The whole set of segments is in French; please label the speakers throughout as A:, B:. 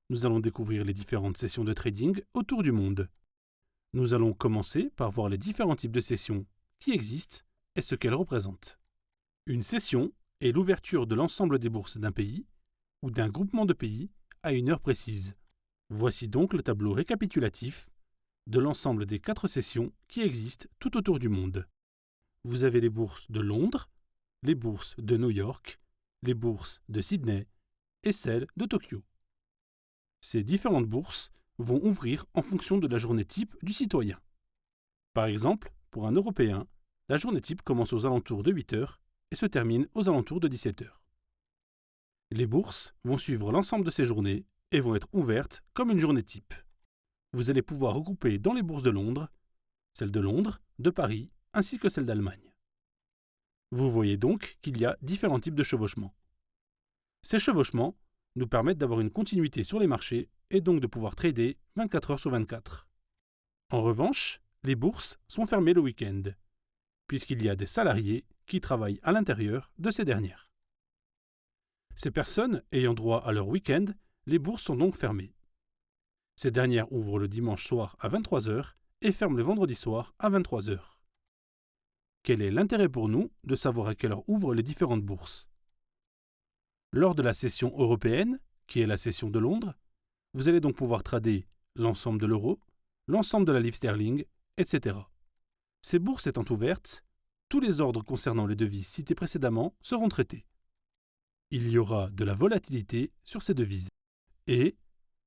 A: Nous allons découvrir les différentes sessions de trading autour du monde. Nous allons commencer par voir les différents types de sessions qui existent et ce qu'elles représentent. Une session est l'ouverture de l'ensemble des bourses d'un pays ou d'un groupement de pays à une heure précise. Voici donc le tableau récapitulatif de l'ensemble des 4 sessions qui existent tout autour du monde. Vous avez les bourses de Londres, les bourses de New York, les bourses de Sydney et celles de Tokyo. Ces différentes bourses vont ouvrir en fonction de la journée type du citoyen. Par exemple, pour un Européen, la journée type commence aux alentours de 8 heures et se termine aux alentours de 17 heures. Les bourses vont suivre l'ensemble de ces journées et vont être ouvertes comme une journée type. Vous allez pouvoir regrouper dans les bourses de Londres, celles de Londres, de Paris, ainsi que celles d'Allemagne. Vous voyez donc qu'il y a différents types de chevauchements. Ces chevauchements nous permettent d'avoir une continuité sur les marchés et donc de pouvoir trader 24 heures sur 24. En revanche, les bourses sont fermées le week-end, puisqu'il y a des salariés qui travaillent à l'intérieur de ces dernières. Ces personnes ayant droit à leur week-end, les bourses sont donc fermées. Ces dernières ouvrent le dimanche soir à 23 heures et ferment le vendredi soir à 23 heures. Quel est l'intérêt pour nous de savoir à quelle heure ouvrent les différentes bourses ? Lors de la session européenne, qui est la session de Londres, vous allez donc pouvoir trader l'ensemble de l'euro, l'ensemble de la livre sterling, etc. Ces bourses étant ouvertes, tous les ordres concernant les devises citées précédemment seront traités. Il y aura de la volatilité sur ces devises et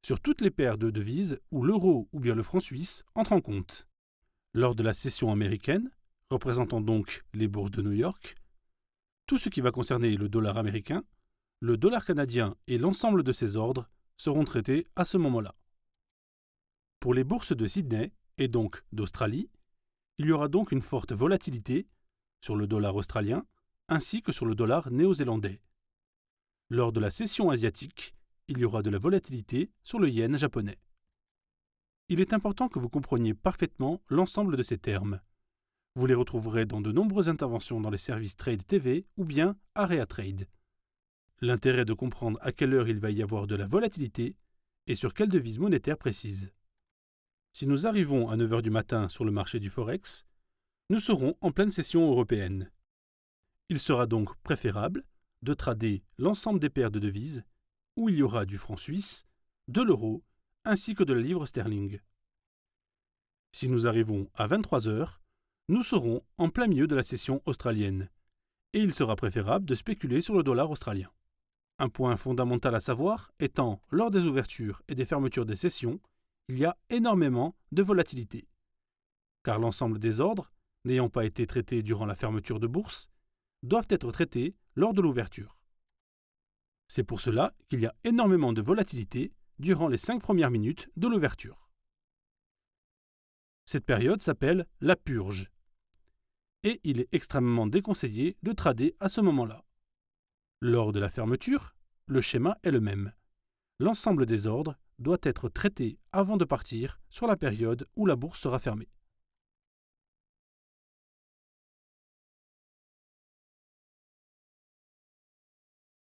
A: sur toutes les paires de devises où l'euro ou bien le franc suisse entrent en compte. Lors de la session américaine, représentant donc les bourses de New York, tout ce qui va concerner le dollar américain, le dollar canadien et l'ensemble de ces ordres seront traités à ce moment-là. Pour les bourses de Sydney et donc d'Australie, il y aura donc une forte volatilité sur le dollar australien ainsi que sur le dollar néo-zélandais. Lors de la session asiatique, il y aura de la volatilité sur le yen japonais. Il est important que vous compreniez parfaitement l'ensemble de ces termes. Vous les retrouverez dans de nombreuses interventions dans les services Trade TV ou bien Area Trade. L'intérêt de comprendre à quelle heure il va y avoir de la volatilité et sur quelle devise monétaire précise. Si nous arrivons à 9 heures du matin sur le marché du Forex, nous serons en pleine session européenne. Il sera donc préférable de trader l'ensemble des paires de devises où il y aura du franc suisse, de l'euro ainsi que de la livre sterling. Si nous arrivons à 23 heures, nous serons en plein milieu de la session australienne et il sera préférable de spéculer sur le dollar australien. Un point fondamental à savoir étant, lors des ouvertures et des fermetures des sessions, il y a énormément de volatilité, car l'ensemble des ordres, n'ayant pas été traités durant la fermeture de bourse, doivent être traités lors de l'ouverture. C'est pour cela qu'il y a énormément de volatilité durant les 5 premières minutes de l'ouverture. Cette période s'appelle la purge, et il est extrêmement déconseillé de trader à ce moment-là. Lors de la fermeture, le schéma est le même. L'ensemble des ordres doit être traité avant de partir sur la période où la bourse sera fermée.